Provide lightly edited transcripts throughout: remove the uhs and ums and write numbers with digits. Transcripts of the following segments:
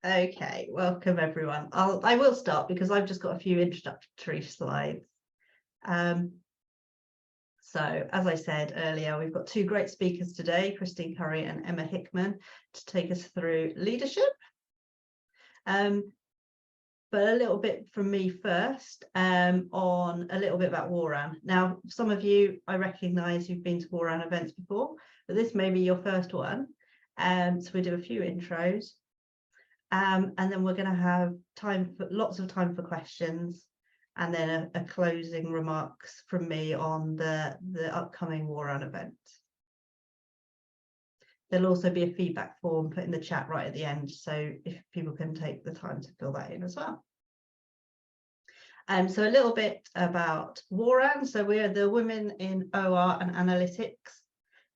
Okay, welcome everyone. I will start because I've just got a few introductory slides. So as I said earlier, we've got two great speakers today, Christine Curry and Emma Hickman, to take us through leadership. But a little bit from me first on a little bit about WORAN. Now, some of you, I recognise you've been to WORAN events before, but this may be your first one. So we do a few intros. And then we're going to have lots of time for questions, and then a closing remarks from me on the upcoming WORAN event. There'll also be a feedback form put in the chat right at the end, so if people can take the time to fill that in as well. So a little bit about WORAN. So we're the Women in OR and Analytics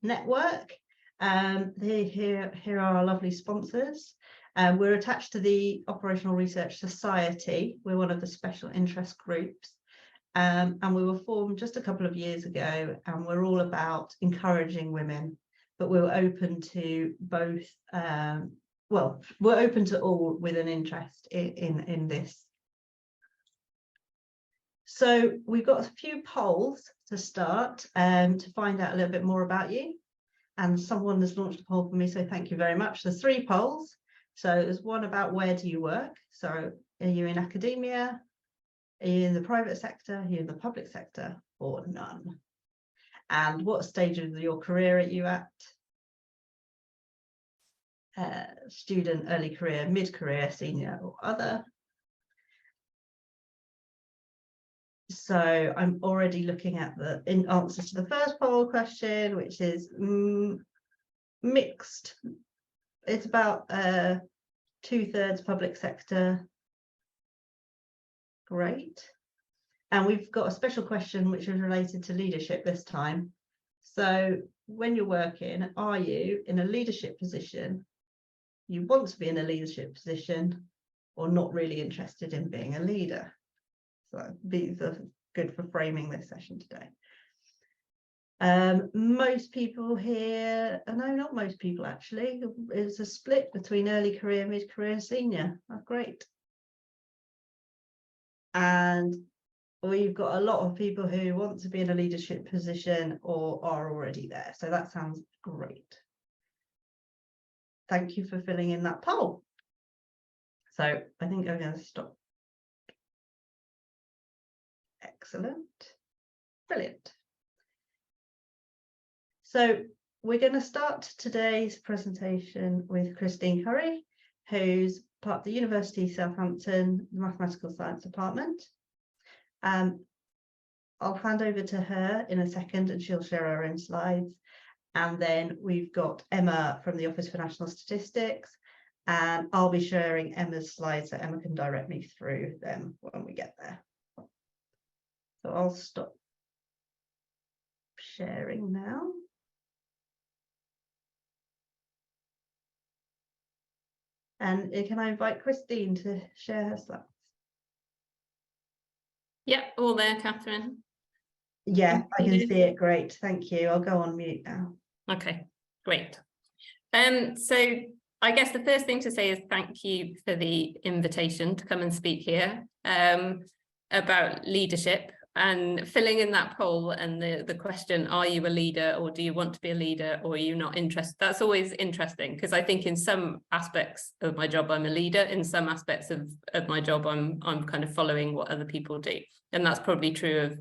Network. Here are our lovely sponsors. We're attached to the Operational Research Society. We're one of the special interest groups, and we were formed just a couple of years ago, and we're all about encouraging women, but we're open to both, well, we're open to all with an interest in this. So we've got a few polls to start to find out a little bit more about you, and someone has launched a poll for me, so thank you very much. There's 3 polls. So there's one about where do you work? So are you in academia? Are you in the private sector? Are you in the public sector, or none? And what stage of your career are you at? Student, early career, mid-career, senior, or other? So I'm already looking at the answers to the first poll question, which is mixed. It's about 2/3 public sector. Great. And we've got a special question which is related to leadership this time. So when you're working, are you in a leadership position? You want to be in a leadership position, or not really interested in being a leader? So these are good for framing this session today. Most people here, no, not most people actually, it's a split between early career, mid-career, senior. Oh, great. And we've got a lot of people who want to be in a leadership position or are already there. So that sounds great. Thank you for filling in that poll. So I think I'm going to stop. Excellent. Brilliant. So we're going to start today's presentation with Christine Curry, who's part of the University of Southampton Mathematical Science Department. I'll hand over to her in a second and she'll share her own slides. And then we've got Emma from the Office for National Statistics, and I'll be sharing Emma's slides so Emma can direct me through them when we get there. So I'll stop sharing now. And can I invite Christine to share her slides? Yep, all there, Catherine. Yeah, I can see it. Great, thank you. I'll go on mute now. Okay, great. So I guess the first thing to say is thank you for the invitation to come and speak here about leadership and filling in that poll and the question, are you a leader, or do you want to be a leader, or are you not interested? That's always interesting, because I think in some aspects of my job I'm a leader, in some aspects of my job I'm kind of following what other people do, and that's probably true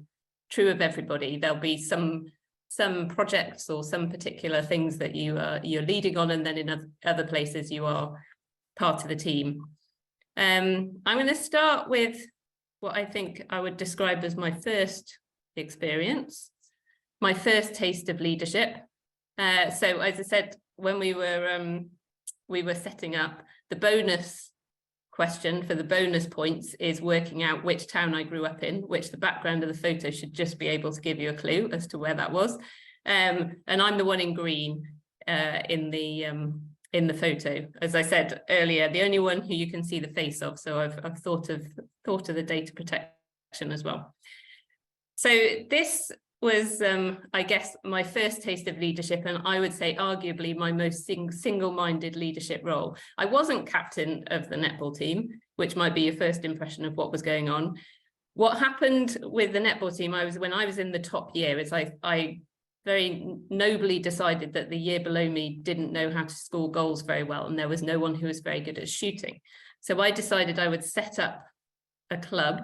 of everybody. There'll be some projects or some particular things that you're leading on, and then in other places you are part of the team. I'm going to start with what I think I would describe as my first experience, my first taste of leadership. So as I said, when we were setting up, the bonus question for the bonus points is working out which town I grew up in, which the background of the photo should just be able to give you a clue as to where that was. And I'm the one in green in the photo. As I said earlier, the only one who you can see the face of. So I've thought of the data protection as well. So this was, I guess, my first taste of leadership, and I would say arguably my most single-minded leadership role. I wasn't captain of the netball team, which might be your first impression of what was going on. What happened with the netball team, when I was in the top year, is I very nobly decided that the year below me didn't know how to score goals very well, and there was no one who was very good at shooting. So I decided I would set up a club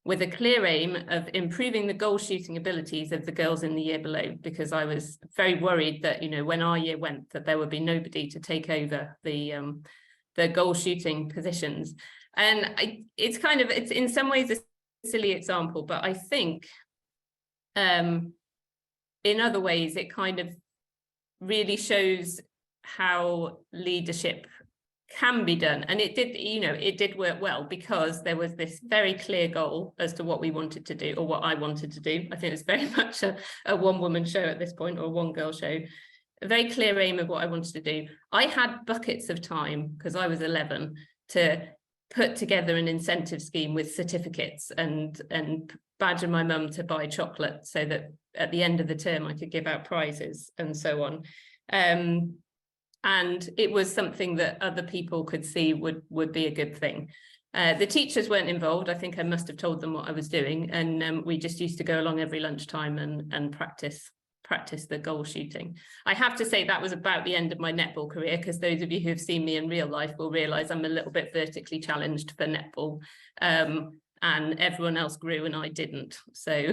with a clear aim of improving the goal shooting abilities of the girls in the year below, because I was very worried that, you know, when our year went, that there would be nobody to take over the goal shooting positions. And it's in some ways a silly example, but I think in other ways it kind of really shows how leadership can be done. And it did, you know, it did work well, because there was this very clear goal as to what we wanted to do, or what I wanted to do. I think it's very much a one-woman show at this point, or a one-girl show. A very clear aim of what I wanted to do. I had buckets of time, because I was 11, to put together an incentive scheme with certificates and badger my mum to buy chocolate, so that at the end of the term I could give out prizes and so on. And it was something that other people could see would be a good thing. The teachers weren't involved. I think I must have told them what I was doing, and we just used to go along every lunchtime and practice the goal shooting. I have to say that was about the end of my netball career, because those of you who have seen me in real life will realise I'm a little bit vertically challenged for netball, and everyone else grew and I didn't. So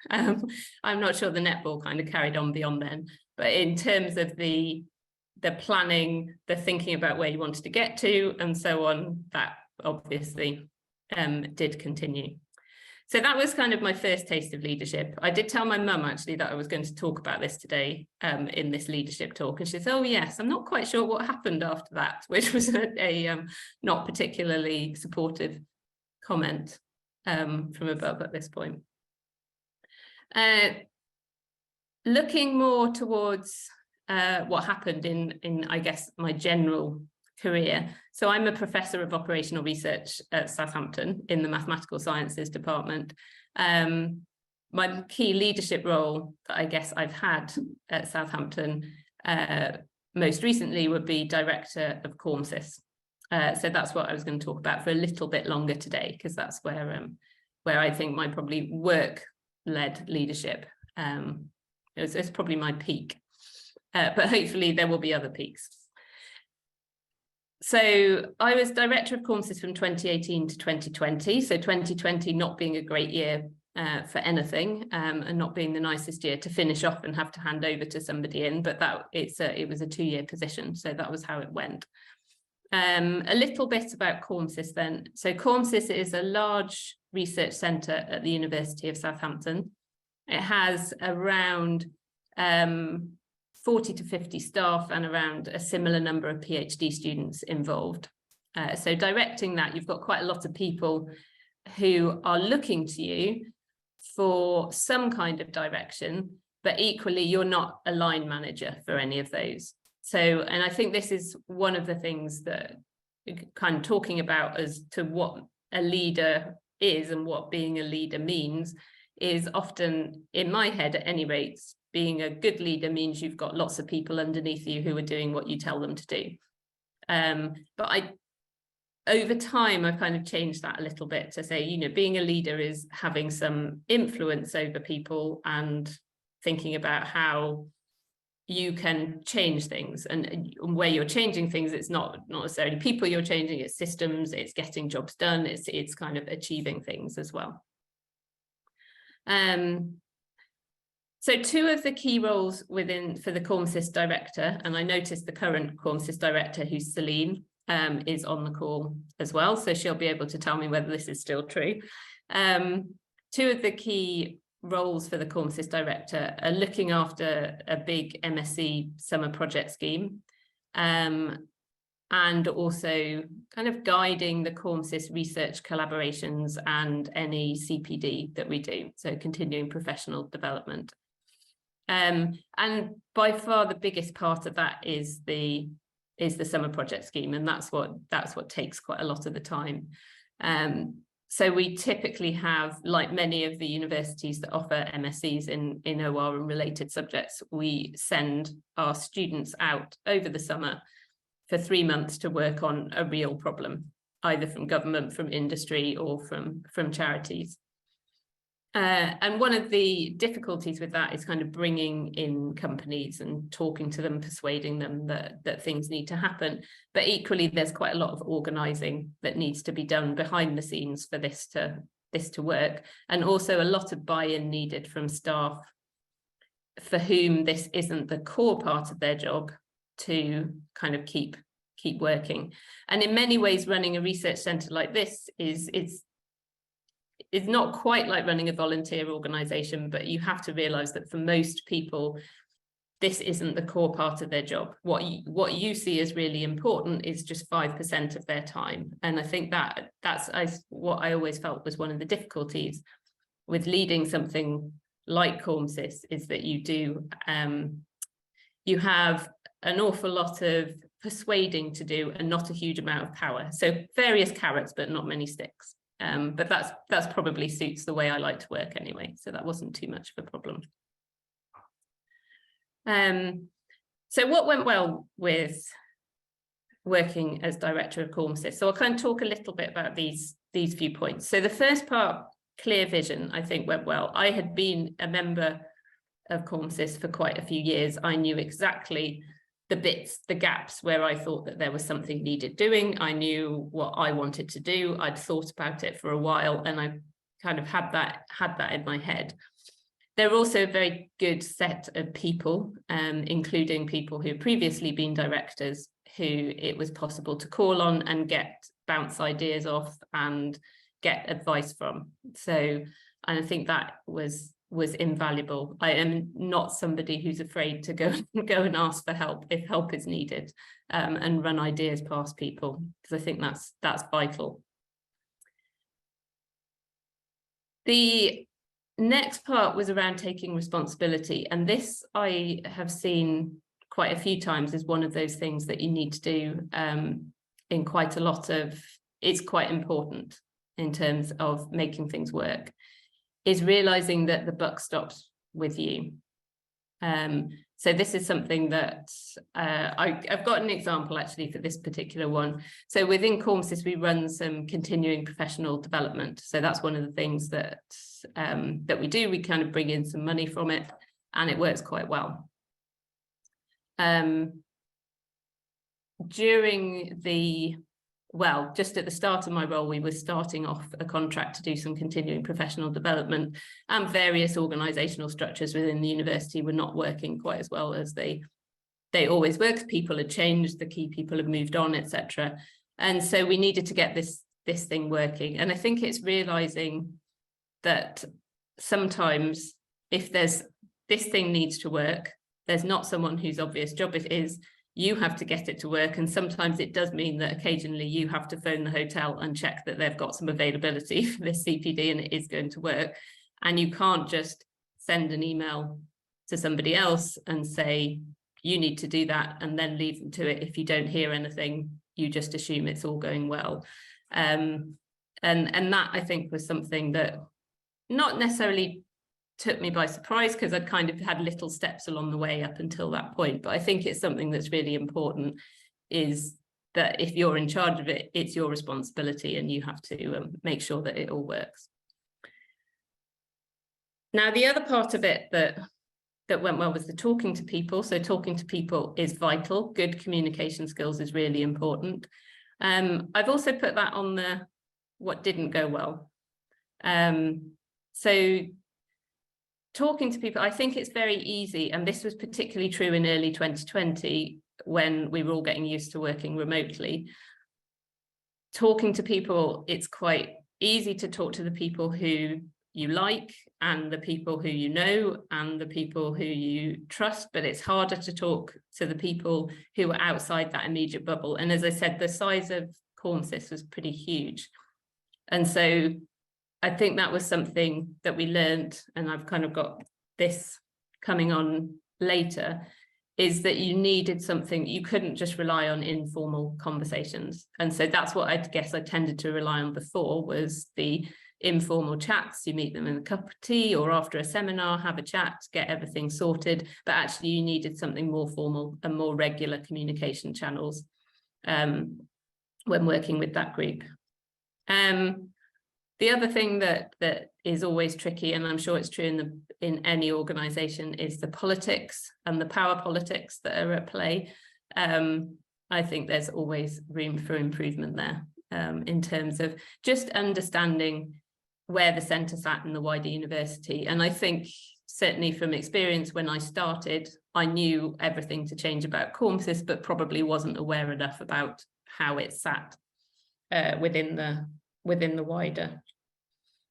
I'm not sure the netball kind of carried on beyond then. But in terms of the planning, the thinking about where you wanted to get to and so on, that obviously did continue. So that was kind of my first taste of leadership. I did tell my mum actually that I was going to talk about this today in this leadership talk, and she said, oh yes, I'm not quite sure what happened after that, which was a not particularly supportive comment from above at this point. Looking more towards what happened in I guess my general career. So I'm a professor of operational research at Southampton in the mathematical sciences department. My key leadership role that I guess I've had at Southampton most recently would be director of CORMSIS. So that's what I was going to talk about for a little bit longer today, because that's where I think my probably work-led leadership it's probably my peak. But hopefully there will be other peaks. So I was director of CORMSIS from 2018 to 2020. So 2020 not being a great year for anything, and not being the nicest year to finish off and have to hand over to somebody in, but it was a 2-year position. So that was how it went. A little bit about CORMSIS then. So CORMSIS is a large research centre at the University of Southampton. It has around 40 to 50 staff and around a similar number of PhD students involved. So directing that, you've got quite a lot of people who are looking to you for some kind of direction, but equally you're not a line manager for any of those. So, and I think this is one of the things that kind of talking about as to what a leader is and what being a leader means is often, in my head at any rate, being a good leader means you've got lots of people underneath you who are doing what you tell them to do. But over time, I've kind of changed that a little bit to say, you know, being a leader is having some influence over people and thinking about how you can change things, and where you're changing things, it's not necessarily people you're changing, it's systems, it's getting jobs done, it's kind of achieving things as well. So 2 of the key roles for the CORMSIS director, and I noticed the current CORMSIS director, who's Celine, is on the call as well, so she'll be able to tell me whether this is still true. 2 of the key roles for the CORMSIS director are looking after a big MSc summer project scheme, and also kind of guiding the CORMSIS research collaborations and any CPD that we do, so continuing professional development. And by far the biggest part of that is the summer project scheme, and that's what takes quite a lot of the time. So we typically have, like many of the universities that offer MScs in OR and related subjects, we send our students out over the summer for 3 months to work on a real problem, either from government, from industry, or from charities. And one of the difficulties with that is kind of bringing in companies and talking to them, persuading them that things need to happen. But equally, there's quite a lot of organising that needs to be done behind the scenes for this to work, and also a lot of buy-in needed from staff for whom this isn't the core part of their job to kind of keep working. And in many ways, running a research centre like this is not quite like running a volunteer organisation, but you have to realise that for most people, this isn't the core part of their job. What you see as really important is just 5% of their time. And I think that's what I always felt was one of the difficulties with leading something like CormSys, is that you have an awful lot of persuading to do and not a huge amount of power. So various carrots, but not many sticks. But that's probably suits the way I like to work anyway, so that wasn't too much of a problem. So what went well with working as director of CormSys? So I'll kind of talk a little bit about these few points. So the first part, clear vision, I think went well. I had been a member of CormSys for quite a few years. I knew exactly the gaps where I thought that there was something needed doing. I knew what I wanted to do. I'd thought about it for a while, and I kind of had that in my head. They're also a very good set of people, including people who've previously been directors, who it was possible to call on and bounce ideas off and get advice from. So, and I think that was invaluable. I am not somebody who's afraid to go and ask for help if help is needed, and run ideas past people, because I think that's vital. The next part was around taking responsibility, and this I have seen quite a few times as one of those things that you need to do in quite a lot of, it's quite important in terms of making things work, is realizing that the buck stops with you. So this is something that I've got an example actually for this particular one. So within CormSys, we run some continuing professional development. So that's one of the things that we do. We kind of bring in some money from it, and it works quite well. Just at the start of my role, we were starting off a contract to do some continuing professional development, and various organisational structures within the university were not working quite as well as they always were, because people had changed, the key people have moved on, etc. And so we needed to get this thing working. And I think it's realising that sometimes if this thing needs to work, there's not someone whose obvious job it is. You have to get it to work, and sometimes it does mean that occasionally you have to phone the hotel and check that they've got some availability for this CPD and it is going to work. And you can't just send an email to somebody else and say, you need to do that, and then leave them to it. If you don't hear anything, you just assume it's all going well. And that, I think, was something that not necessarily took me by surprise, because I'd kind of had little steps along the way up until that point. But I think it's something that's really important, is that if you're in charge of it, it's your responsibility, and you have to make sure that it all works. Now, the other part of it that went well was the talking to people. So talking to people is vital. Good communication skills is really important. I've also put that on the what didn't go well. So talking to people, I think it's very easy, and this was particularly true in early 2020 when we were all getting used to working remotely. Talking to people, it's quite easy to talk to the people who you like, and the people who you know, and the people who you trust, but it's harder to talk to the people who are outside that immediate bubble. And as I said, the size of CormSys was pretty huge. And so I think that was something that we learned, and I've kind of got this coming on later, is that you needed something, you couldn't just rely on informal conversations. And so that's what I guess I tended to rely on before, was the informal chats. You meet them in a cup of tea or after a seminar, have a chat, get everything sorted. But actually you needed something more formal and more regular communication channels when working with that group. The other thing that is always tricky, and I'm sure it's true in any organisation, is the politics and the power politics that are at play. I think there's always room for improvement there in terms of just understanding where the centre sat in the wider university. And I think certainly from experience, when I started, I knew everything to change about Cormsys, but probably wasn't aware enough about how it sat within the wider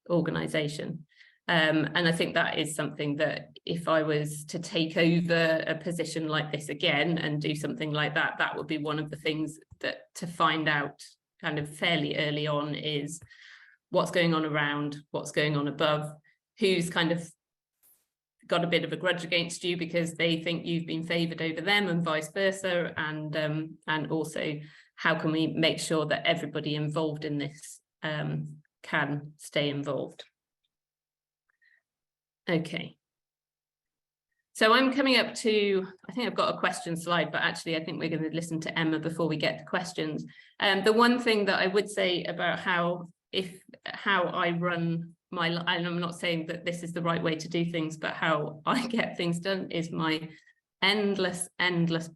organisation. And I think that is something that if I was to take over a position like this again and do something like that, that would be one of the things that to find out kind of fairly early on is what's going on around, what's going on above, who's kind of got a bit of a grudge against you because they think you've been favoured over them and vice versa, and also how can we make sure that everybody involved in this can stay involved. Okay. So I'm coming up to, I think I've got a question slide, but actually I think we're going to listen to Emma before we get to questions. The one thing that I would say about how I run my, and I'm not saying that this is the right way to do things, but how I get things done is my endless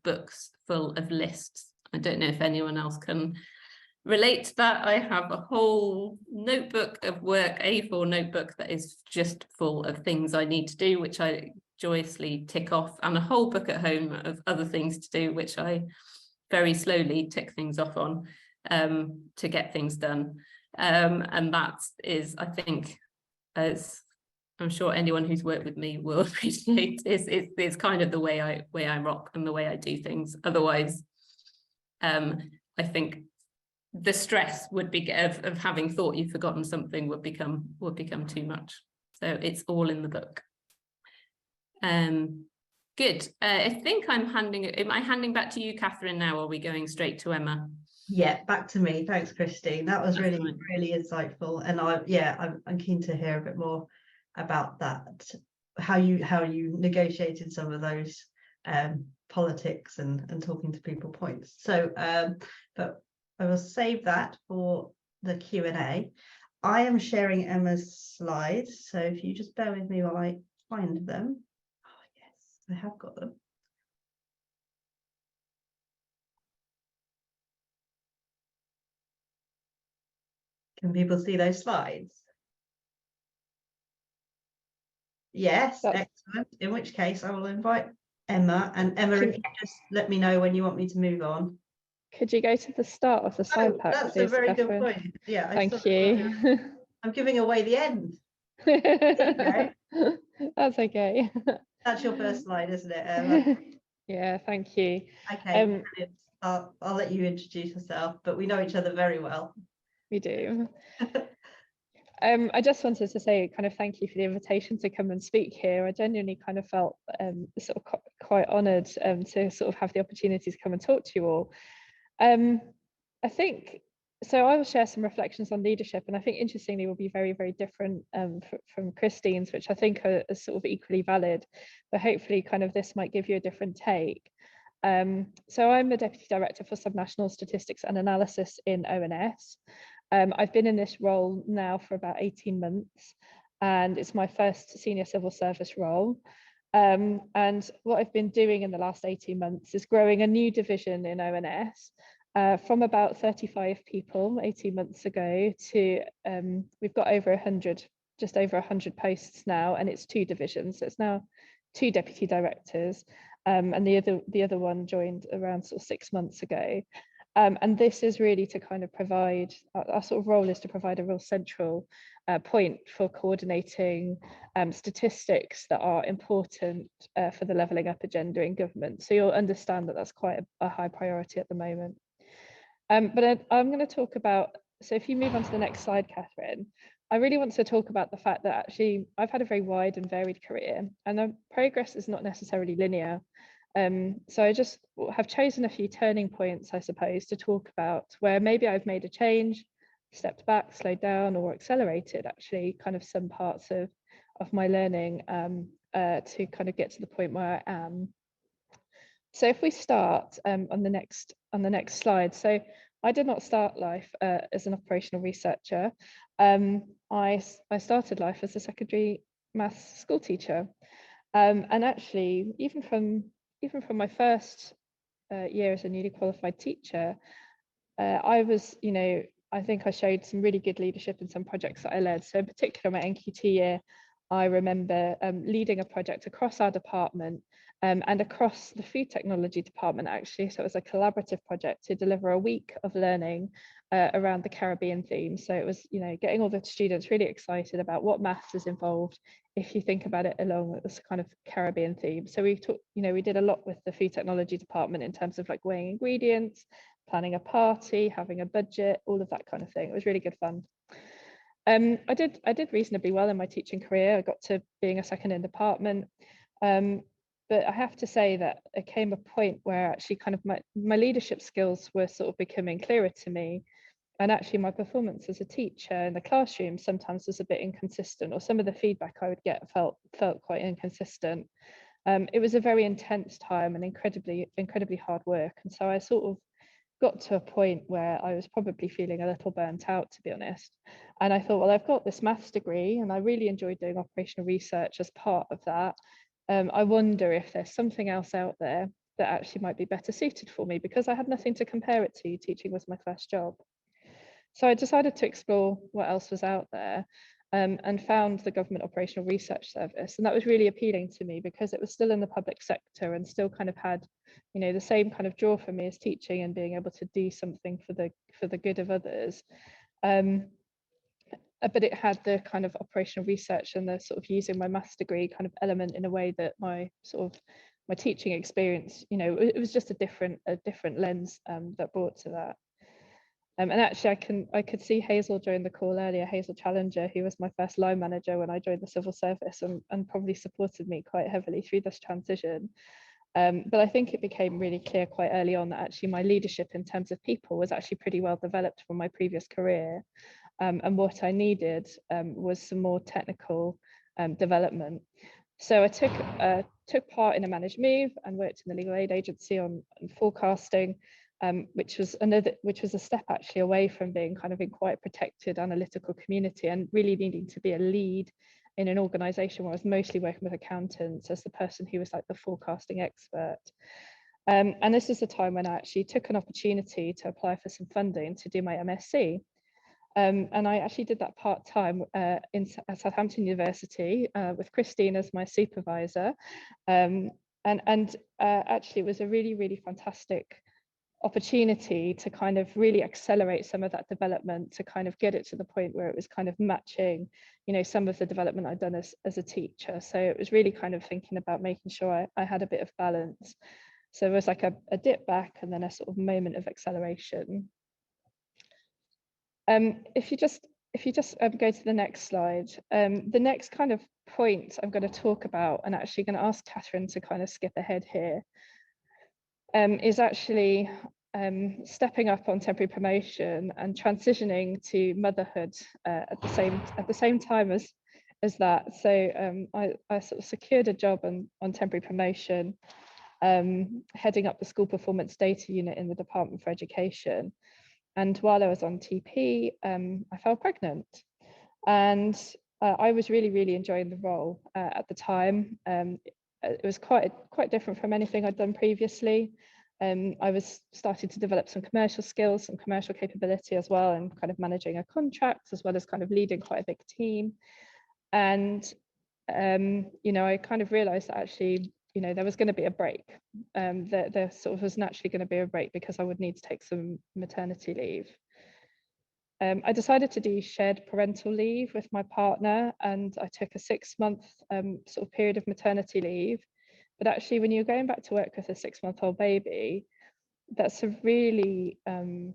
books full of lists. I don't know if anyone else can relate to that. I have a whole notebook of work, A4 notebook, that is just full of things I need to do, which I joyously tick off, and a whole book at home of other things to do, which I very slowly tick things off on to get things done. And that is, I think, as I'm sure anyone who's worked with me will appreciate, it's kind of the way I rock and the way I do things. Otherwise, I think the stress would be of having thought you've forgotten something would become too much. So it's all in the book. Good. I think am I handing back to you, Catherine, now, or are we going straight to Emma? Yeah, back to me. Thanks, Christine. That was really insightful. And I'm keen to hear a bit more about that, how you negotiated some of those politics and talking to people points. So but I will save that for the Q&A. I am sharing Emma's slides, so if you just bear with me while I find them. Oh yes, I have got them. Can people see those slides? Yes, excellent. In which case I will invite Emma. And Emma, if you just let me know when you want me to move on. Could you go to the start of the slide pack, that's please, a very Catherine? good point. Yeah, thank you. I'm giving away the end. Okay. That's okay. That's your first slide, isn't it, Emma? Yeah, thank you. Okay, I'll let you introduce yourself, but we know each other very well. We do. I just wanted to say kind of thank you for the invitation to come and speak here. I genuinely kind of felt sort of quite honoured to sort of have the opportunity to come and talk to you all. I think, so I will share some reflections on leadership, and I think interestingly will be very, very different from Christine's, which I think are sort of equally valid, but hopefully kind of this might give you a different take. So I'm the Deputy Director for Subnational Statistics and Analysis in ONS. I've been in this role now for about 18 months, and it's my first senior civil service role. And what I've been doing in the last 18 months is growing a new division in ONS from about 35 people 18 months ago to we've got over 100, just over 100 posts now, and it's 2 divisions. So it's now 2 deputy directors, and the other one joined around sort of 6 months ago. And this is really to kind of provide, our sort of role is to provide a real central point for coordinating statistics that are important for the levelling up agenda in government. So you'll understand that that's quite a high priority at the moment. But I'm going to talk about, so if you move on to the next slide, Catherine, I really want to talk about the fact that actually I've had a very wide and varied career, and the progress is not necessarily linear. So I just have chosen a few turning points, I suppose, to talk about where maybe I've made a change, stepped back, slowed down, or accelerated actually kind of some parts of my learning to kind of get to the point where I am. So if we start on the next slide, so I did not start life as an operational researcher. I started life as a secondary maths school teacher, and actually even from my first year as a newly qualified teacher, I was, I think I showed some really good leadership in some projects that I led. So in particular, my NQT year, I remember leading a project across our department and across the food technology department, actually. So it was a collaborative project to deliver a week of learning around the Caribbean theme. So it was, getting all the students really excited about what maths is involved if you think about it along this kind of Caribbean theme. So we took, we did a lot with the food technology department in terms of like weighing ingredients, planning a party, having a budget, all of that kind of thing. It was really good fun. I did reasonably well in my teaching career. I got to being a second in department. But I have to say that it came a point where actually kind of my leadership skills were sort of becoming clearer to me. And actually my performance as a teacher in the classroom sometimes was a bit inconsistent, or some of the feedback I would get felt quite inconsistent. It was a very intense time and incredibly hard work. And so I sort of got to a point where I was probably feeling a little burnt out, to be honest. And I thought, well, I've got this maths degree and I really enjoyed doing operational research as part of that. I wonder if there's something else out there that actually might be better suited for me, because I had nothing to compare it to. Teaching was my first job. So I decided to explore what else was out there, and found the Government Operational Research Service. And that was really appealing to me because it was still in the public sector and still kind of had, the same kind of draw for me as teaching and being able to do something for the good of others. But it had the kind of operational research and the sort of using my maths degree kind of element in a way that my teaching experience, it was just a different lens that brought to that. And actually I could see Hazel join the call earlier, Hazel Challenger, who was my first line manager when I joined the civil service, and probably supported me quite heavily through this transition. But I think it became really clear quite early on that actually my leadership in terms of people was actually pretty well developed from my previous career. And what I needed was some more technical development. So I took part in a managed move and worked in the legal aid agency on forecasting, which was a step actually away from being kind of in quite a protected analytical community and really needing to be a lead in an organisation where I was mostly working with accountants as the person who was like the forecasting expert. And this is the time when I actually took an opportunity to apply for some funding to do my MSc. And I actually did that part-time at Southampton University with Christine as my supervisor. And actually it was a really, really fantastic opportunity to kind of really accelerate some of that development, to kind of get it to the point where it was kind of matching, some of the development I'd done as a teacher. So it was really kind of thinking about making sure I had a bit of balance. So it was like a dip back and then a sort of moment of acceleration. If you just go to the next slide, the next kind of point I'm going to talk about, and actually going to ask Catherine to kind of skip ahead here, is actually stepping up on temporary promotion and transitioning to motherhood at the same time as that. So I sort of secured a job on temporary promotion, heading up the school performance data unit in the Department for Education. And while I was on TP, I fell pregnant, and I was really, really enjoying the role at the time. It was quite different from anything I'd done previously. I was starting to develop some commercial skills, some commercial capability as well, and kind of managing a contract as well as kind of leading quite a big team. And I kind of realised that actually, there was going to be a break. There sort of was naturally going to be a break because I would need to take some maternity leave. I decided to do shared parental leave with my partner, and I took a 6-month sort of period of maternity leave. But actually, when you're going back to work with a 6-month-old baby, that's a really, kind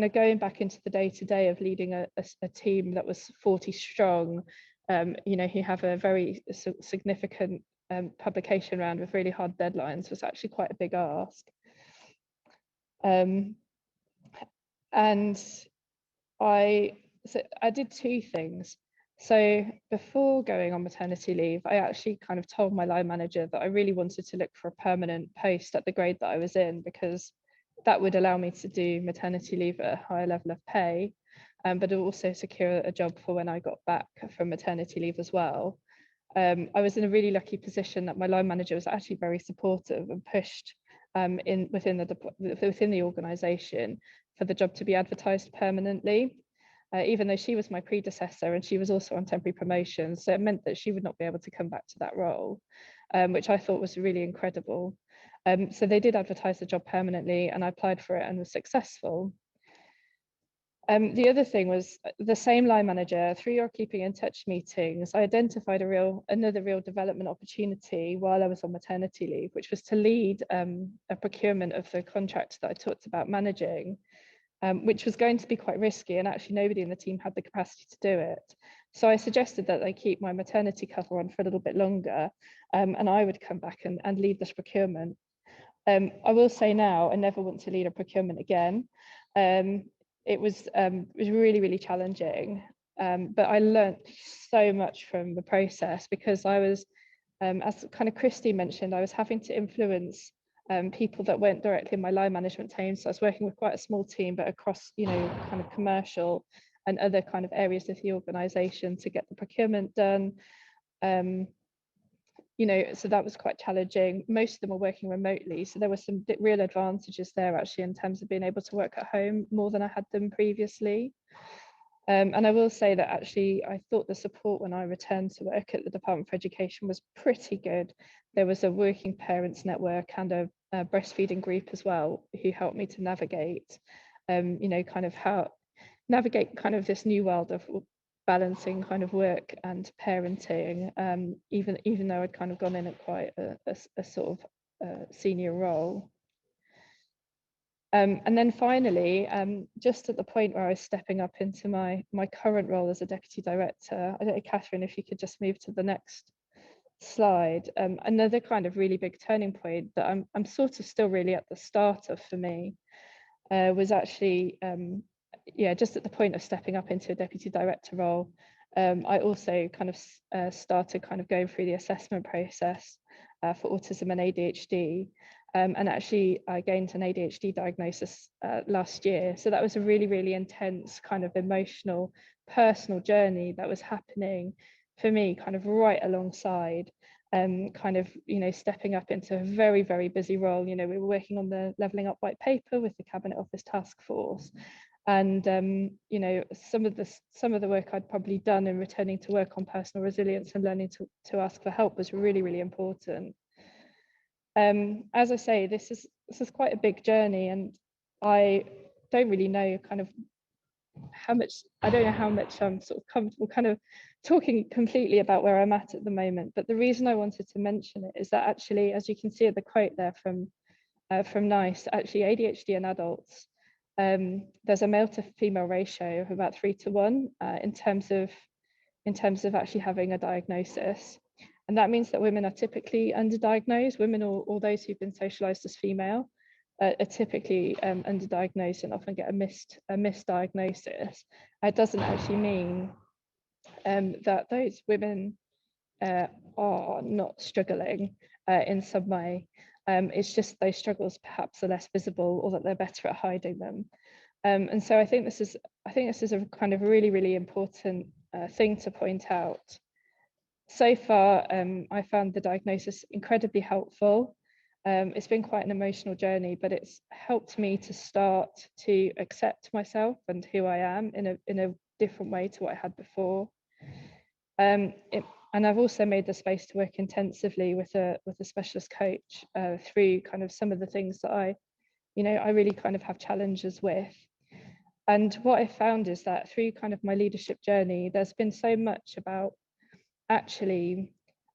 of going back into the day-to-day of leading a team that was 40 strong, who have a very significant publication round with really hard deadlines was actually quite a big ask. And I did two things. So before going on maternity leave, I actually kind of told my line manager that I really wanted to look for a permanent post at the grade that I was in, because that would allow me to do maternity leave at a higher level of pay, but also secure a job for when I got back from maternity leave as well. I was in a really lucky position that my line manager was actually very supportive and pushed within the organisation for the job to be advertised permanently, even though she was my predecessor and she was also on temporary promotion. So it meant that she would not be able to come back to that role, which I thought was really incredible. So they did advertise the job permanently, and I applied for it and was successful. The other thing was the same line manager, through our keeping in touch meetings, I identified another real development opportunity while I was on maternity leave, which was to lead a procurement of the contract that I talked about managing, which was going to be quite risky, and actually nobody in the team had the capacity to do it. So I suggested that they keep my maternity cover on for a little bit longer, and I would come back and lead this procurement. I will say now, I never want to lead a procurement again. It was really, really challenging, but I learned so much from the process, because I was, as kind of Christy mentioned, I was having to influence people that weren't directly in my line management team. So I was working with quite a small team, but across, you know, kind of commercial and other kind of areas of the organisation to get the procurement done. You know, so that was quite challenging. Most of them were working remotely, so there were some real advantages there actually in terms of being able to work at home more than I had them previously. And I will say that actually I thought the support when I returned to work at the Department for Education was pretty good. There was a working parents network and a breastfeeding group as well, who helped me to navigate, you know, kind of how navigate kind of this new world of balancing kind of work and parenting, even though I'd kind of gone in at quite a sort of senior role. And then finally, just at the point where I was stepping up into my current role as a deputy director, I don't know, Catherine, if you could just move to the next slide. Another kind of really big turning point that I'm sort of still really at the start of for me was actually, yeah, just at the point of stepping up into a deputy director role. I also kind of started kind of going through the assessment process for autism and ADHD. And actually I gained an ADHD diagnosis last year. So that was a really, really intense kind of emotional, personal journey that was happening for me kind of right alongside kind of, you know, stepping up into a very, very busy role. You know, we were working on the Levelling Up white paper with the Cabinet Office Task Force. And, you know, some of the work I'd probably done in returning to work on personal resilience and learning to ask for help was really, really important. As I say, this is quite a big journey, and I don't really know kind of how much, I don't know how much I'm sort of comfortable kind of talking completely about where I'm at the moment. But the reason I wanted to mention it is that actually, as you can see at the quote there from NICE, actually ADHD in adults, there's a male to female ratio of about 3 to 1 in terms of actually having a diagnosis. And that means that women are typically underdiagnosed. Women or those who've been socialized as female are typically underdiagnosed and often get a misdiagnosis. It doesn't actually mean that those women are not struggling in some way. It's just those struggles perhaps are less visible, or that they're better at hiding them. And so I think this is a kind of really, really important thing to point out. So far, I found the diagnosis incredibly helpful. It's been quite an emotional journey, but it's helped me to start to accept myself and who I am in a different way to what I had before. And I've also made the space to work intensively with a specialist coach through kind of some of the things that I really kind of have challenges with. And what I found is that through kind of my leadership journey, there's been so much about actually,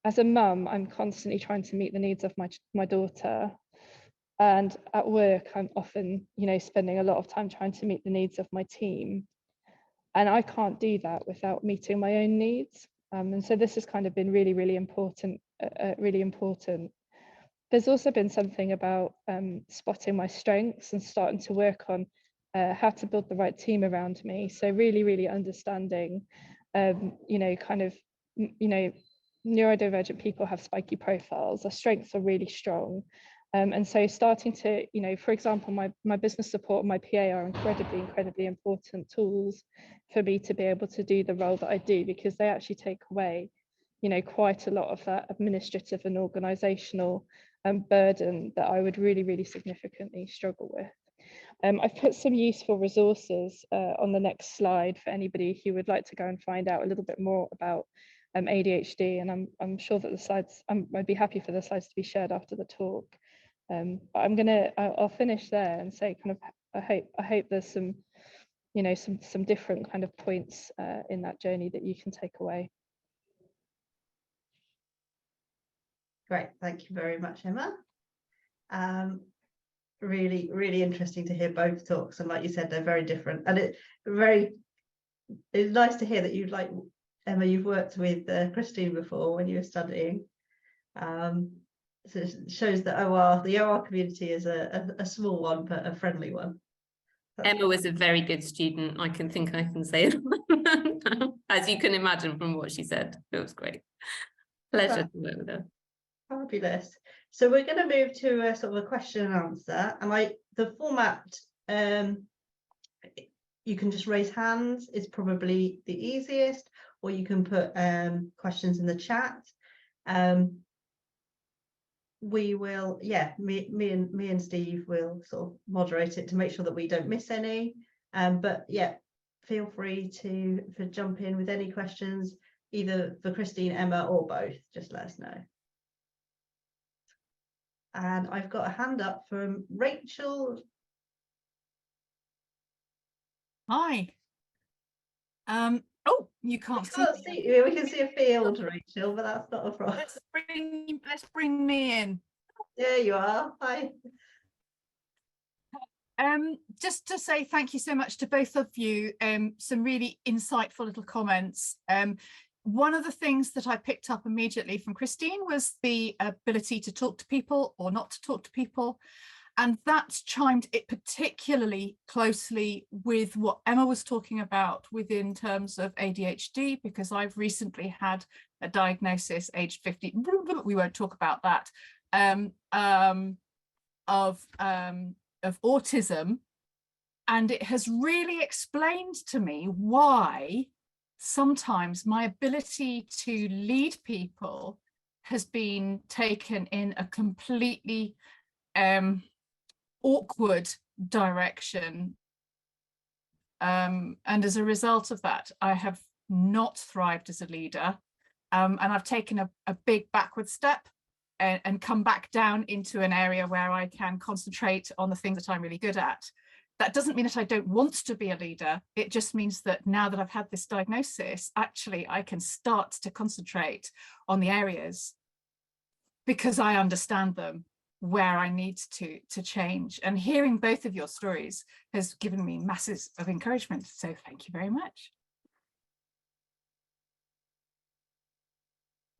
as a mum, I'm constantly trying to meet the needs of my daughter. And at work, I'm often, you know, spending a lot of time trying to meet the needs of my team. And I can't do that without meeting my own needs. And so this has kind of been really, really important really important. There's also been something about spotting my strengths and starting to work on how to build the right team around me. So really understanding, you know, kind of, you know, neurodivergent people have spiky profiles. Their strengths are really strong. And so starting to, you know, for example, my business support and my PA are incredibly important tools for me to be able to do the role that I do, because they actually take away, you know, quite a lot of that administrative and organizational burden that I would really significantly struggle with. I've put some useful resources on the next slide for anybody who would like to go and find out a little bit more about ADHD, and I'm sure that the slides, I'd be happy for the slides to be shared after the talk. But I'll finish there and say kind of, I hope there's some, you know, some different kind of points in that journey that you can take away. Great, thank you very much, Emma. Really interesting to hear both talks, and like you said, they're very different, and it's nice to hear that you'd like, Emma, you've worked with Christine before when you were studying. So it shows that the OR community is a small one but a friendly one. Emma was a very good student. I can say it. As you can imagine from what she said. It was great. Pleasure to work with her. Fabulous. So we're going to move to a sort of a question and answer, and the format, you can just raise hands is probably the easiest, or you can put questions in the chat. We will, me and Steve will sort of moderate it to make sure that we don't miss any, but yeah, feel free to jump in with any questions, either for Christine, Emma, or both. Just let us know. And I've got a hand up from Rachel. Hi. Oh, you can't see. We can see a field, Rachel, but that's not a problem. Let's bring me in. There you are. Hi. Just to say thank you so much to both of you. Some really insightful little comments. One of the things that I picked up immediately from Christine was the ability to talk to people or not to talk to people. And that chimed it particularly closely with what Emma was talking about within terms of ADHD, because I've recently had a diagnosis aged 50, we won't talk about that, of autism. And it has really explained to me why sometimes my ability to lead people has been taken in a completely awkward direction. And as a result of that, I have not thrived as a leader. And I've taken a big backward step and come back down into an area where I can concentrate on the things that I'm really good at. That doesn't mean that I don't want to be a leader. It just means that now that I've had this diagnosis, actually I can start to concentrate on the areas because I understand them, where I need to change. And hearing both of your stories has given me masses of encouragement. So thank you very much.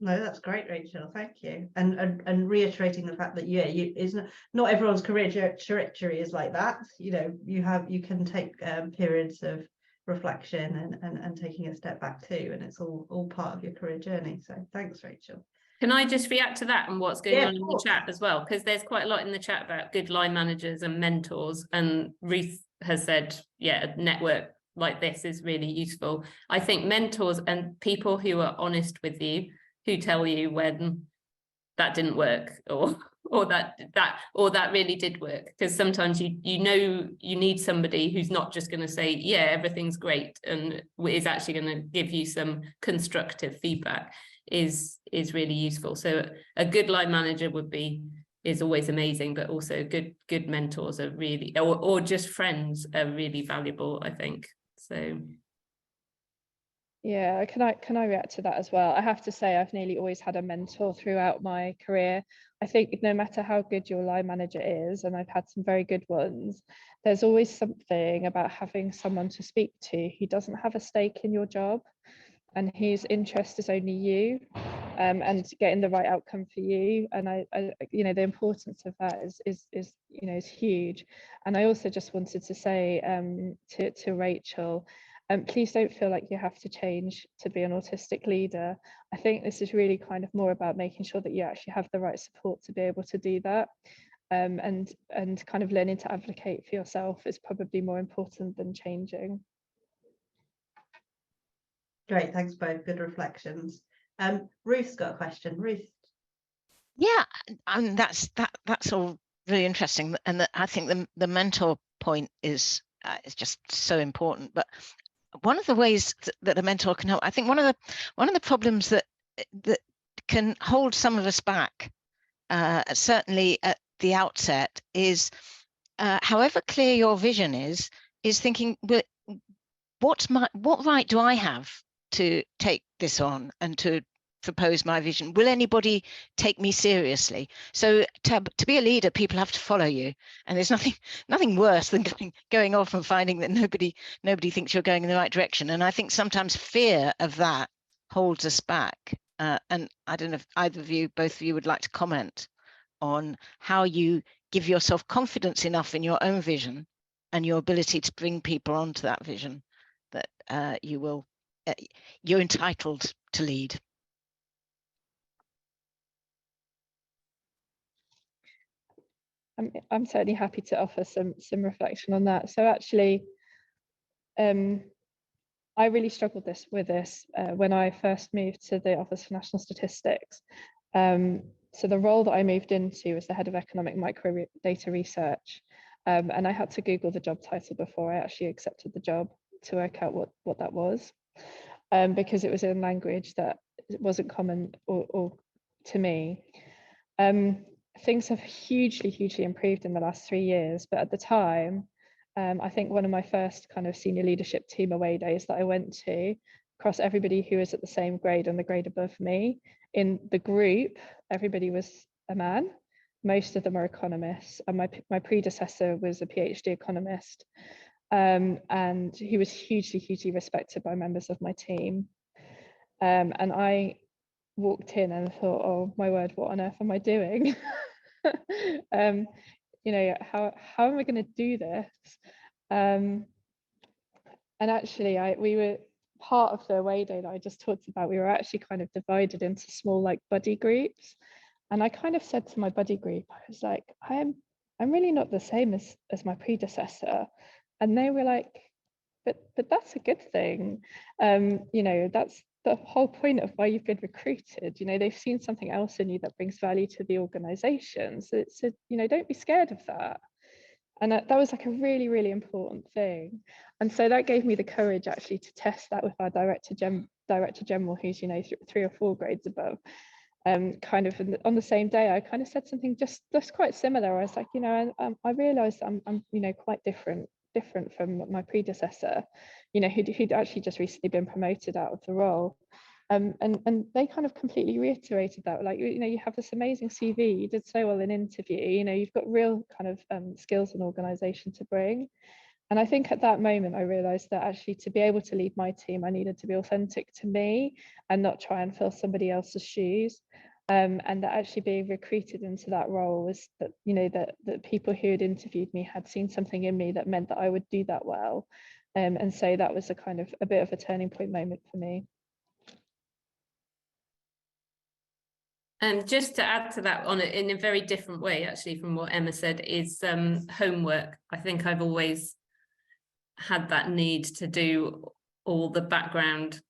No, that's great, Rachel. Thank you. And reiterating the fact that it's not everyone's career trajectory is like that. You know, you can take periods of reflection and taking a step back too, and it's all part of your career journey. So thanks, Rachel. Can I just react to that and what's going on in the chat as well? Because there's quite a lot in the chat about good line managers and mentors. And Ruth has said, yeah, a network like this is really useful. I think mentors and people who are honest with you, who tell you when that didn't work or that really did work. Because sometimes you know you need somebody who's not just going to say, yeah, everything's great, and is actually going to give you some constructive feedback is really useful. So a good line manager is always amazing, but also good mentors are really, or just friends are really valuable, I think. So yeah, can I react to that as well? I have to say I've nearly always had a mentor throughout my career. I think no matter how good your line manager is, and I've had some very good ones, there's always something about having someone to speak to who doesn't have a stake in your job and whose interest is only you. and getting the right outcome for you. And I you know, the importance of that is you know, is huge. And I also just wanted to say to Rachel, please don't feel like you have to change to be an autistic leader. I think this is really kind of more about making sure that you actually have the right support to be able to do that. And kind of learning to advocate for yourself is probably more important than changing. Great, thanks both, good reflections. Ruth's got a question. Ruth. Yeah, that's all really interesting, and I think the mentor point is just so important. But one of the ways that a mentor can help, I think one of the problems that can hold some of us back, certainly at the outset, is however clear your vision is thinking, what right do I have to take this on and to propose my vision? Will anybody take me seriously? So to be a leader, people have to follow you, and there's nothing worse than going off and finding that nobody thinks you're going in the right direction. And I think sometimes fear of that holds us back. And I don't know if either of you, both of you, would like to comment on how you give yourself confidence enough in your own vision and your ability to bring people onto that vision that you're entitled to lead. I'm certainly happy to offer some reflection on that. So actually, I really struggled with this when I first moved to the Office for National Statistics. So the role that I moved into was the head of economic microdata research, and I had to Google the job title before I actually accepted the job to work out what that was, because it was in language that wasn't common or to me. Things have hugely improved in the last 3 years, but at the time, I think one of my first kind of senior leadership team away days that I went to, across everybody who was at the same grade and the grade above me, in the group, everybody was a man. Most of them are economists, and my predecessor was a PhD economist, and he was hugely respected by members of my team. And I walked in and thought, oh my word, what on earth am I doing? You know, how am I going to do this? And actually, we were part of the away day that I just talked about. We were actually kind of divided into small, like, buddy groups, and I kind of said to my buddy group, I was like, I'm really not the same as my predecessor, and they were like, but that's a good thing. You know, that's the whole point of why you've been recruited. You know, they've seen something else in you that brings value to the organization. So you know, don't be scared of that. And that was like a really important thing. And so that gave me the courage actually to test that with our director general, who's, you know, 3 or 4 grades above. Kind of on the same day, I kind of said something just quite similar. I was like, you know, I realized I'm you know, quite different from my predecessor, you know, who'd actually just recently been promoted out of the role. And they kind of completely reiterated that, like, you know, you have this amazing CV, you did so well in interview, you know, you've got real kind of skills and organization to bring. And I think at that moment I realized that actually to be able to lead my team, I needed to be authentic to me and not try and fill somebody else's shoes. And that actually being recruited into that role was that, you know, that people who had interviewed me had seen something in me that meant that I would do that well. And so that was a bit of a turning point moment for me. And just to add to that in a very different way, actually, from what Emma said, is homework. I think I've always had that need to do all the background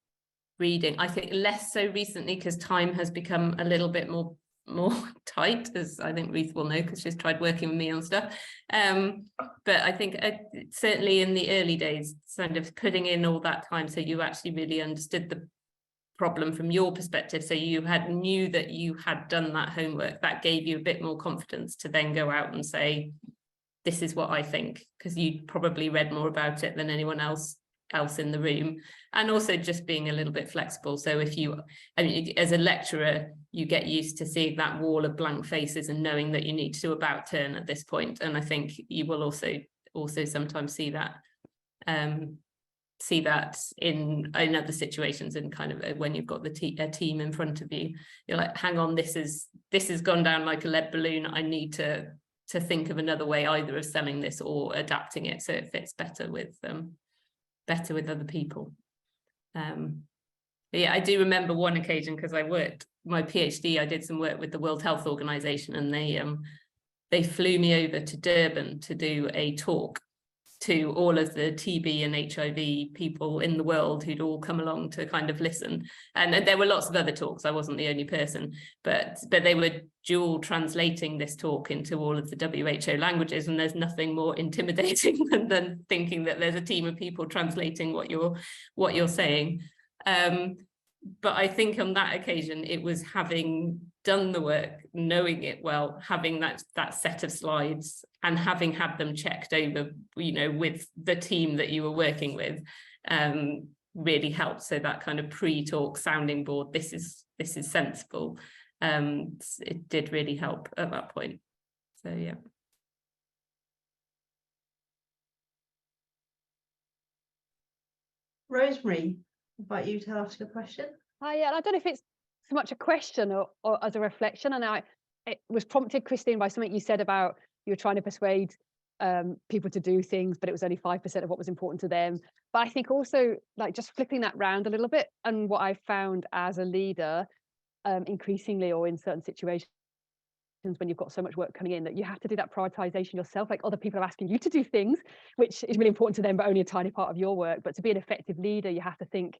reading. I think less so recently because time has become a little bit more tight, as I think Ruth will know because she's tried working with me on stuff. But I think certainly in the early days, kind of putting in all that time so you actually really understood the problem from your perspective, so you knew that you had done that homework, that gave you a bit more confidence to then go out and say, this is what I think, because you probably read more about it than anyone else in the room. And also just being a little bit flexible. So if you, I mean, as a lecturer, you get used to seeing that wall of blank faces and knowing that you need to do about turn at this point. And I think you will also sometimes see that. see that in other situations, and kind of when you've got a team in front of you, you're like, hang on, this has gone down like a lead balloon. I need to think of another way either of selling this or adapting it so it fits better with other people. Yeah, I do remember one occasion, because I worked my PhD, I did some work with the World Health Organization, and they flew me over to Durban to do a talk to all of the TB and HIV people in the world who'd all come along to kind of listen. And there were lots of other talks, I wasn't the only person, but they were dual translating this talk into all of the WHO languages, and there's nothing more intimidating than thinking that there's a team of people translating what you're saying. But I think on that occasion, it was having done the work, knowing it well, having that set of slides, and having had them checked over, with the team that you were working with, really helped. So that kind of pre-talk sounding board, this is sensible. It did really help at that point. So yeah. Rosemary, invite you to ask a question. Yeah, I don't know if it's so much a question or as a reflection, and it was prompted, Christine, by something you said about you were trying to persuade people to do things, but it was only 5% of what was important to them. But I think also, like, just flipping that round a little bit, and what I found as a leader, increasingly, or in certain situations when you've got so much work coming in, that you have to do that prioritization yourself. Like, other people are asking you to do things which is really important to them, but only a tiny part of your work. But to be an effective leader, you have to think,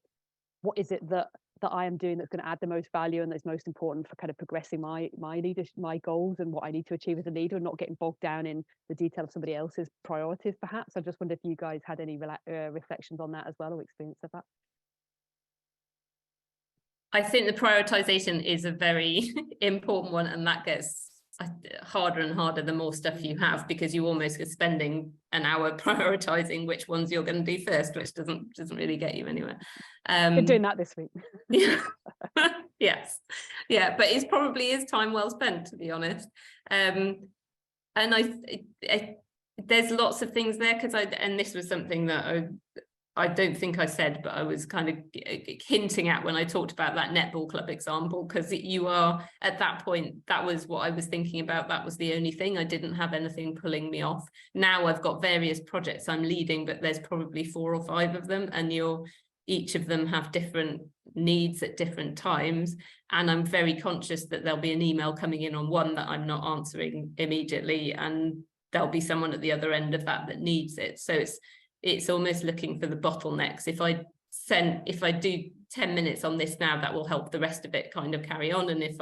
what is it that I am doing that's going to add the most value and that's most important for kind of progressing my leadership, my goals, and what I need to achieve as a leader, and not getting bogged down in the detail of somebody else's priorities, perhaps. I just wonder if you guys had any reflections on that as well, or experience of that. I think the prioritization is a very important one, and that gets harder and harder the more stuff you have, because you almost are spending an hour prioritizing which ones you're going to do first, which doesn't really get you anywhere. Been doing that this week. Yeah. Yes, yeah, but it probably is time well spent, to be honest. And there's lots of things there, because and this was something that I don't think I said, but I was kind of hinting at when I talked about that netball club example, because you are at that point, that was what I was thinking about. That was the only thing. I didn't have anything pulling me off. Now I've got various projects I'm leading, but there's probably 4 or 5 of them, and each of them have different needs at different times. And I'm very conscious that there'll be an email coming in on one that I'm not answering immediately, and there'll be someone at the other end of that needs it. So it's almost looking for the bottlenecks. If I do 10 minutes on this now, that will help the rest of it kind of carry on. And if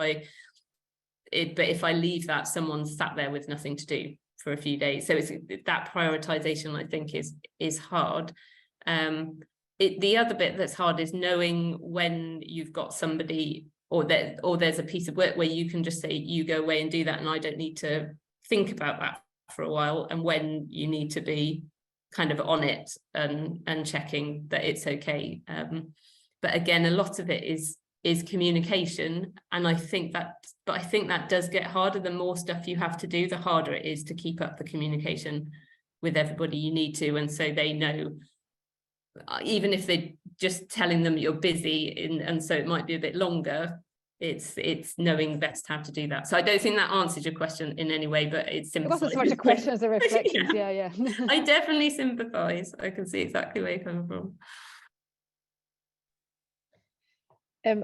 I leave that, someone's sat there with nothing to do for a few days. So it's that prioritization, I think, is hard. The other bit that's hard is knowing when you've got somebody, or there's a piece of work where you can just say, you go away and do that, and I don't need to think about that for a while, and when you need to be kind of on it and checking that it's okay. But again, a lot of it is communication, and I think that does get harder. The more stuff you have to do, the harder it is to keep up the communication with everybody you need to, and so they know, even if they're just telling them you're busy, and so it might be a bit longer, it's knowing best how to do that. So I don't think that answers your question in any way, but it's It wasn't so much a question as a reflection. Yeah. I definitely sympathize. I can see exactly where you're coming from.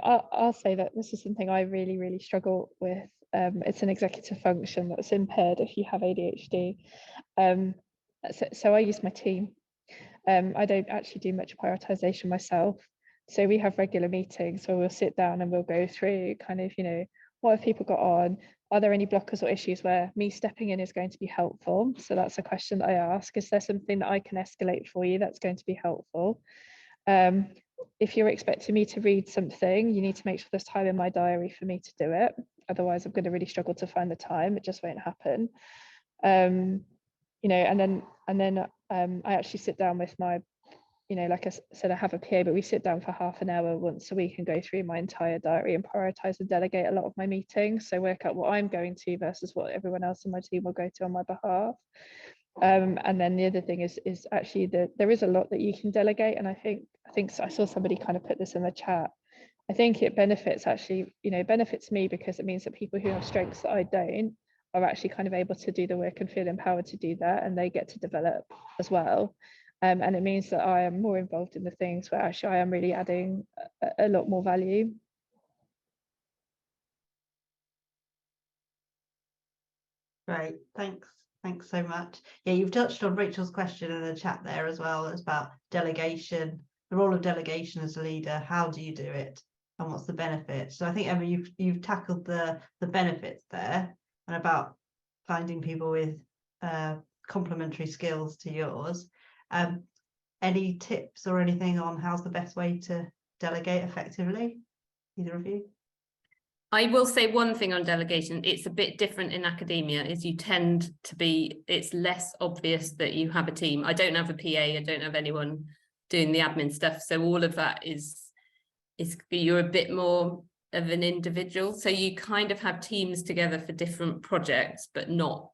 I'll say that this is something I really, really struggle with. It's an executive function that's impaired if you have ADHD. So I use my team. I don't actually do much prioritization myself. So we have regular meetings where we'll sit down and we'll go through kind of, what have people got on? Are there any blockers or issues where me stepping in is going to be helpful? So that's a question that I ask. Is there something that I can escalate for you that's going to be helpful? If you're expecting me to read something, you need to make sure there's time in my diary for me to do it. Otherwise, I'm going to really struggle to find the time. It just won't happen. And then I actually sit down with my, like I said, I have a PA, but we sit down for half an hour once a week and go through my entire diary and prioritize and delegate a lot of my meetings. So work out what I'm going to versus what everyone else in my team will go to on my behalf. And then the other thing is actually that there is a lot that you can delegate. And I think I saw somebody kind of put this in the chat. I think it benefits actually, benefits me because it means that people who have strengths that I don't are actually kind of able to do the work and feel empowered to do that, and they get to develop as well. And it means that I am more involved in the things where actually I am really adding a lot more value. Great, thanks so much. Yeah, you've touched on Rachel's question in the chat there as well. It's about delegation, the role of delegation as a leader. How do you do it, and what's the benefit? So I think, Emma, you've tackled the benefits there, and about finding people with complementary skills to yours. Any tips or anything on how's the best way to delegate effectively, either of you? I will say one thing on delegation. It's a bit different in academia, is you tend to be, it's less obvious that you have a team. I don't have a PA, I don't have anyone doing the admin stuff. So all of that is you're a bit more of an individual. So you kind of have teams together for different projects, but not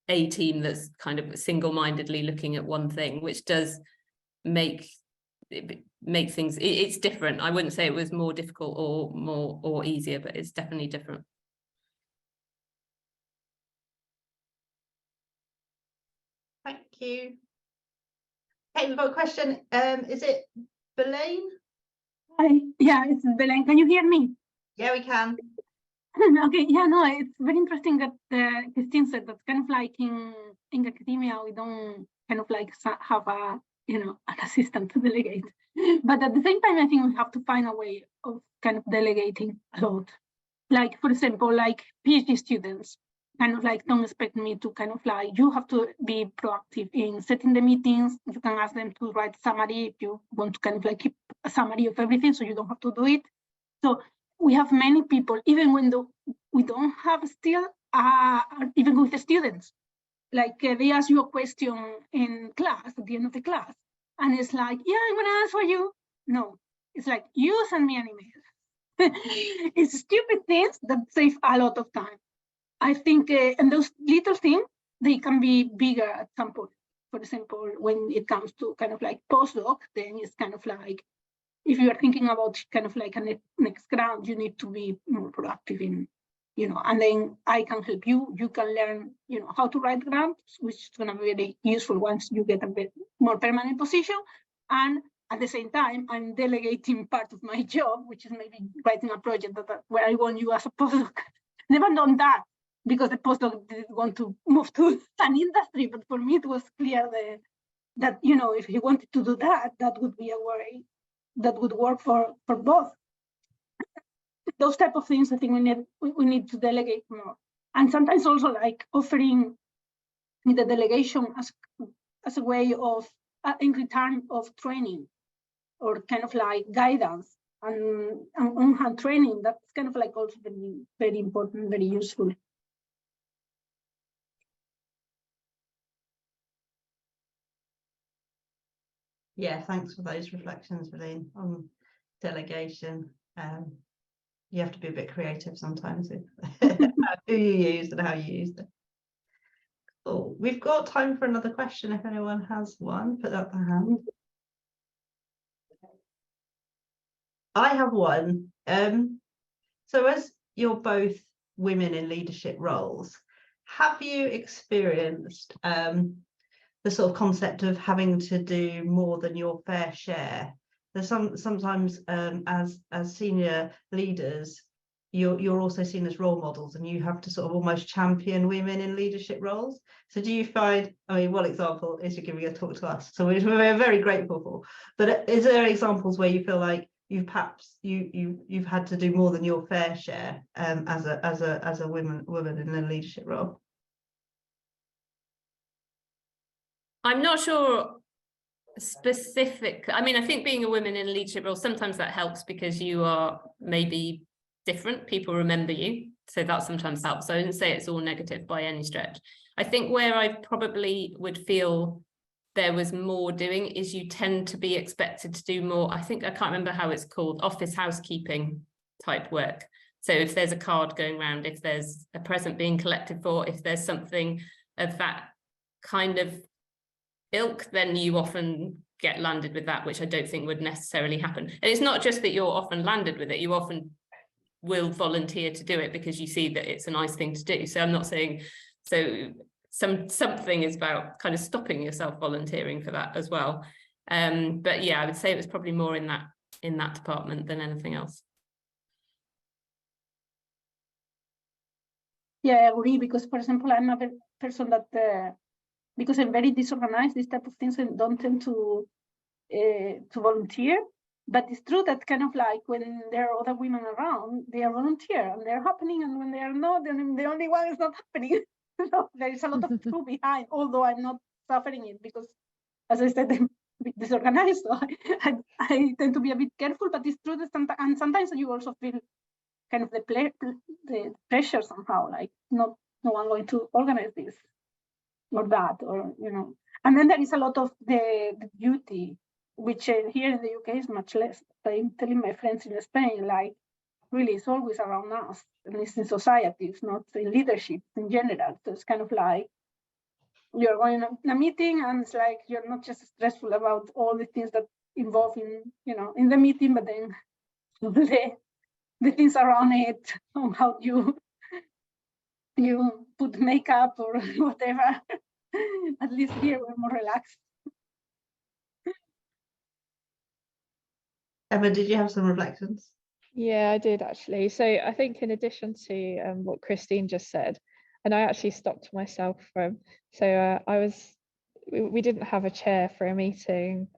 a team that's kind of single-mindedly looking at one thing, which does make things, it's different. I wouldn't say it was more difficult or easier, but it's definitely different. Thank you. Okay, we've got a question. Is it Belaine? Hi, yeah, it's Belen. Can you hear me? Yeah, we can. Okay, yeah, no, it's very interesting that Christine said that kind of like in academia, we don't kind of like have a, an assistant to delegate. But at the same time, I think we have to find a way of kind of delegating a lot. Like, for example, like PhD students, kind of like don't expect me to kind of like, you have to be proactive in setting the meetings. You can ask them to write summary if you want to kind of like keep a summary of everything, so you don't have to do it. So we have many people, even when we don't have still, even with the students, like they ask you a question in class at the end of the class, and it's like, yeah, I'm gonna answer you. No, it's like, you send me an email. It's stupid things that save a lot of time. I think, and those little things, they can be bigger at some point. For example, when it comes to kind of like postdoc, then it's kind of like, if you are thinking about kind of like a next grant, you need to be more proactive in, and then I can help you. You can learn, how to write grants, which is going to be very useful once you get a bit more permanent position. And at the same time, I'm delegating part of my job, which is maybe writing a project where I want you as a postdoc. Never done that because the postdoc didn't want to move to an industry. But for me, it was clear that, if he wanted to do that, that would be a way that would work for both. Those type of things, I think we need to delegate more. And sometimes also like offering the delegation as a way of, in return of training or kind of like guidance and on-hand training. That's kind of like also very, very important, very useful. Yeah, thanks for those reflections, Belaine, on delegation. You have to be a bit creative sometimes with who you use and how you use it. Cool. We've got time for another question if anyone has one. Put up their hand. I have one. So as you're both women in leadership roles, have you experienced the sort of concept of having to do more than your fair share? There's sometimes as senior leaders, you're also seen as role models, and you have to sort of almost champion women in leadership roles. So do you find, I mean, one example is you're giving a talk to us, so we're very grateful for, but is there examples where you feel like you've had to do more than your fair share as a woman in a leadership role? I'm not sure specific. I mean, I think being a woman in a leadership role, sometimes that helps because you are maybe different. People remember you. So that sometimes helps. So I wouldn't say it's all negative by any stretch. I think where I probably would feel there was more doing is you tend to be expected to do more. I can't remember how it's called, office housekeeping type work. So if there's a card going around, if there's a present being collected for, if there's something of that kind of ilk, then you often get landed with that, which I don't think would necessarily happen. And it's not just that you're often landed with it, you often will volunteer to do it because you see that it's a nice thing to do. So I'm not saying, so something is about kind of stopping yourself volunteering for that as well. But yeah, I would say it was probably more in that department than anything else. Yeah, I agree, because for example, I'm a person that because I'm very disorganized, these type of things, and don't tend to volunteer. But it's true that kind of like when there are other women around, they are volunteer and they're happening, and when they are not, then the only one is not happening. So there is a lot of true behind, although I'm not suffering it because, as I said, I'm a bit disorganized, so I tend to be a bit careful. But it's true that sometimes you also feel kind of the pressure somehow, like no one going to organize this or that, or and then there is a lot of the duty, which here in the UK is much less. I'm telling my friends in Spain, like really it's always around us, and it's in society, it's not in leadership in general. So it's kind of like you're going to a meeting and it's like you're not just stressful about all the things that involve in the meeting, but then the things around it, on how you put makeup or whatever. At least here we're more relaxed. Emma, did you have some reflections? Yeah, I did actually. So I think in addition to what Christine just said, and I actually stopped myself from, so we didn't have a chair for a meeting,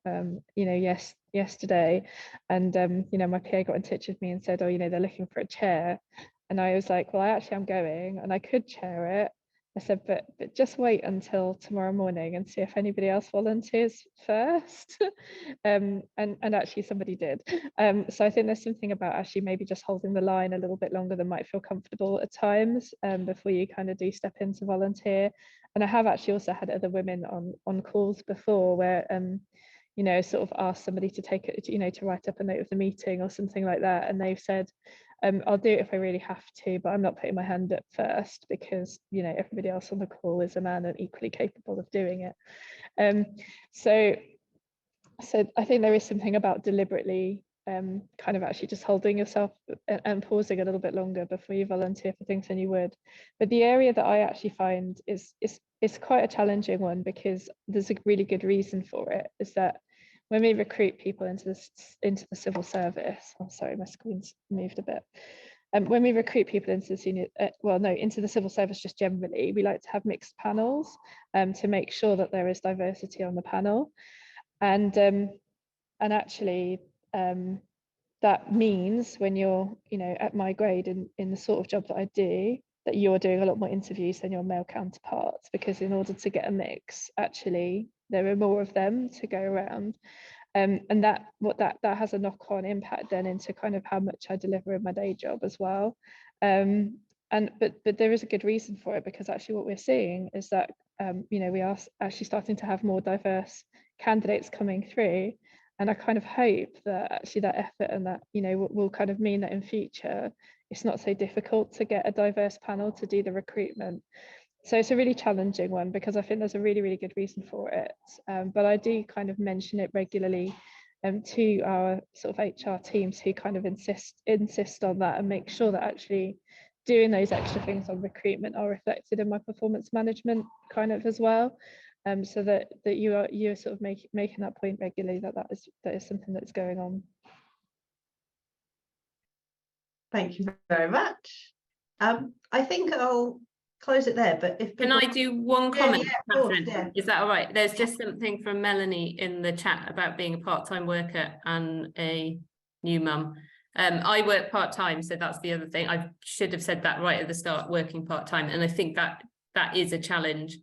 yesterday, and my PA got in touch with me and said, oh, they're looking for a chair, and I was like, well, I actually am going, and I could chair it. I said, but just wait until tomorrow morning and see if anybody else volunteers first. And actually somebody did. So I think there's something about actually maybe just holding the line a little bit longer than might feel comfortable at times, before you kind of do step in to volunteer. And I have actually also had other women on calls before where sort of asked somebody to take it, to write up a note of the meeting or something like that, and they've said, I'll do it if I really have to, but I'm not putting my hand up first because everybody else on the call is a man and equally capable of doing it. So I think there is something about deliberately kind of actually just holding yourself and pausing a little bit longer before you volunteer for things than you would. But the area that I actually find is quite a challenging one, because there's a really good reason for it, is that when we recruit people into the civil service, I'm sorry, my screen's moved a bit. When we recruit people into into the civil service just generally, we like to have mixed panels to make sure that there is diversity on the panel. And actually that means when you're at my grade in the sort of job that I do, that you're doing a lot more interviews than your male counterparts, because in order to get a mix, actually there are more of them to go around, and that has a knock-on impact then into kind of how much I deliver in my day job as well. But there is a good reason for it, because actually what we're seeing is that we are actually starting to have more diverse candidates coming through, and I kind of hope that actually that effort and that will kind of mean that in future it's not so difficult to get a diverse panel to do the recruitment. So it's a really challenging one, because I think there's a really, really good reason for it. But I do kind of mention it regularly to our sort of HR teams, who kind of insist on that and make sure that actually doing those extra things on recruitment are reflected in my performance management kind of as well. So that you're sort of making that point regularly, that is something that's going on. Thank you very much. I think I'll close it there, but if Can I do one comment, Catherine? Yeah. Is that all right? There's just something from Melanie in the chat about being a part-time worker and a new mum. I work part-time, so that's the other thing. I should have said that right at the start, working part-time, and I think that is a challenge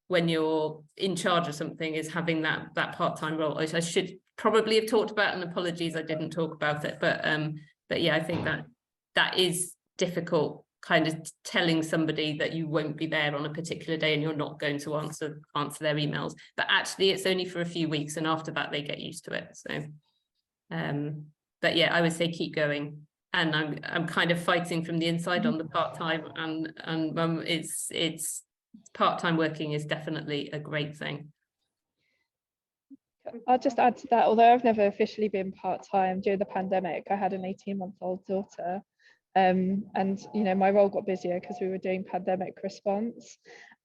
when you're in charge of something, is having that part-time role. I should probably have talked about, and apologies I didn't talk about it, but yeah, I think that is difficult, kind of telling somebody that you won't be there on a particular day and you're not going to answer their emails, but actually it's only for a few weeks, and after that they get used to it. So but yeah, I would say keep going, and I'm kind of fighting from the inside on the part-time, and it's part-time working is definitely a great thing. I'll just add to that, although I've never officially been part-time, during the pandemic, I had an 18-month-old daughter. And you know, my role got busier because we were doing pandemic response.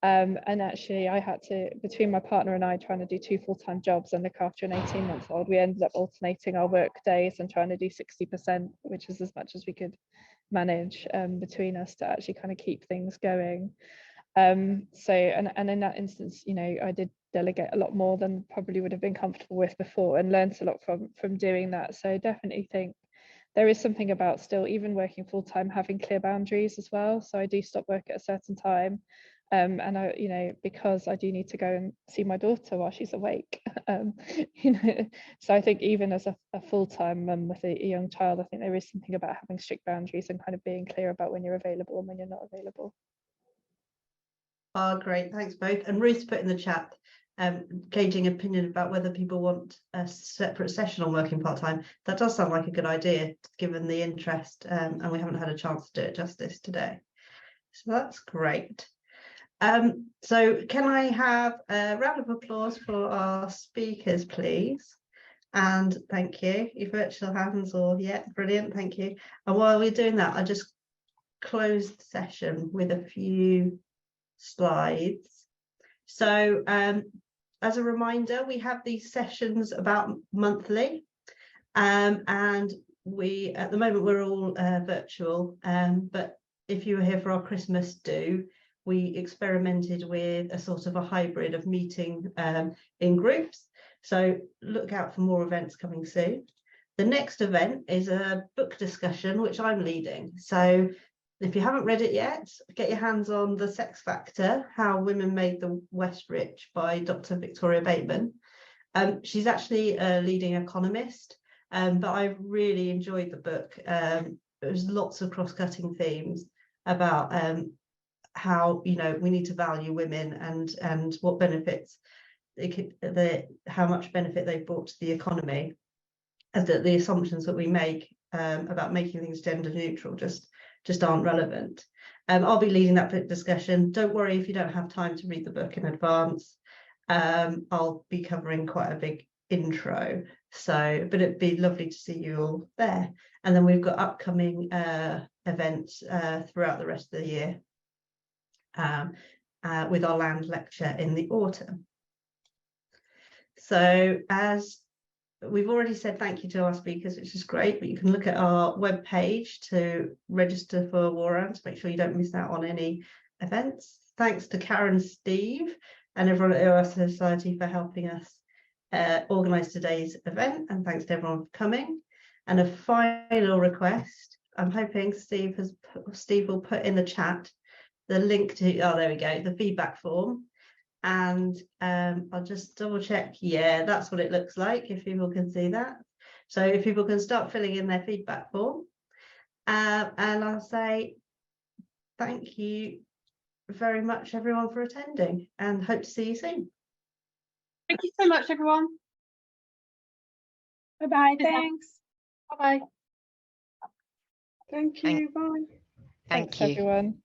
And actually I had to, between my partner and I, trying to do 2 full-time jobs and look after an 18-month-old, we ended up alternating our work days and trying to do 60%, which is as much as we could manage between us to actually kind of keep things going. So and in that instance, you know, I did delegate a lot more than probably would have been comfortable with before, and learned a lot from doing that. So I definitely think there is something about still, even working full-time, having clear boundaries as well. So I do stop work at a certain time, and I, you know, because I do need to go and see my daughter while she's awake. You know, so I think even as a full-time mum with a young child, I think there is something about having strict boundaries and kind of being clear about when you're available and when you're not available. Oh, great, thanks both. And Ruth put in the chat, gauging opinion about whether people want a separate session on working part-time. That does sound like a good idea, given the interest, and we haven't had a chance to do it justice today. So that's great. So can I have a round of applause for our speakers, please? And thank you. Your virtual hands, or yeah, brilliant, thank you. And while we're doing that, I'll just close the session with a few slides. So as a reminder, we have these sessions about monthly, and we, at the moment, we're all virtual, but if you were here for our Christmas do, we experimented with a sort of a hybrid of meeting in groups. So look out for more events coming soon. The next event is a book discussion, which I'm leading. So if you haven't read it yet, get your hands on The Sex Factor, How Women Made the West Rich by Dr. Victoria Bateman. She's actually a leading economist, but I really enjoyed the book. There's lots of cross-cutting themes about how, you know, we need to value women and what benefits they could, how much benefit they've brought to the economy, and that the assumptions that we make about making things gender neutral just aren't relevant. I'll be leading that book discussion. Don't worry if you don't have time to read the book in advance. I'll be covering quite a big intro, so but it'd be lovely to see you all there. And then we've got upcoming events throughout the rest of the year, with our land lecture in the autumn. So as we've already said thank you to our speakers, which is great, but you can look at our webpage to register for WORAN to make sure you don't miss out on any events. Thanks to Karen, Steve, and everyone at OR Society for helping us organise today's event, and thanks to everyone for coming. And a final request, I'm hoping Steve will put in the chat the link to, oh, there we go, the feedback form. And I'll just double check. Yeah, that's what it looks like, if people can see that. So if people can start filling in their feedback form, and I'll say thank you very much, everyone, for attending, and hope to see you soon. Thank you so much, everyone. Bye-bye. Thanks. Bye-bye. Thank you. Bye. Thank Thanks, you. everyone.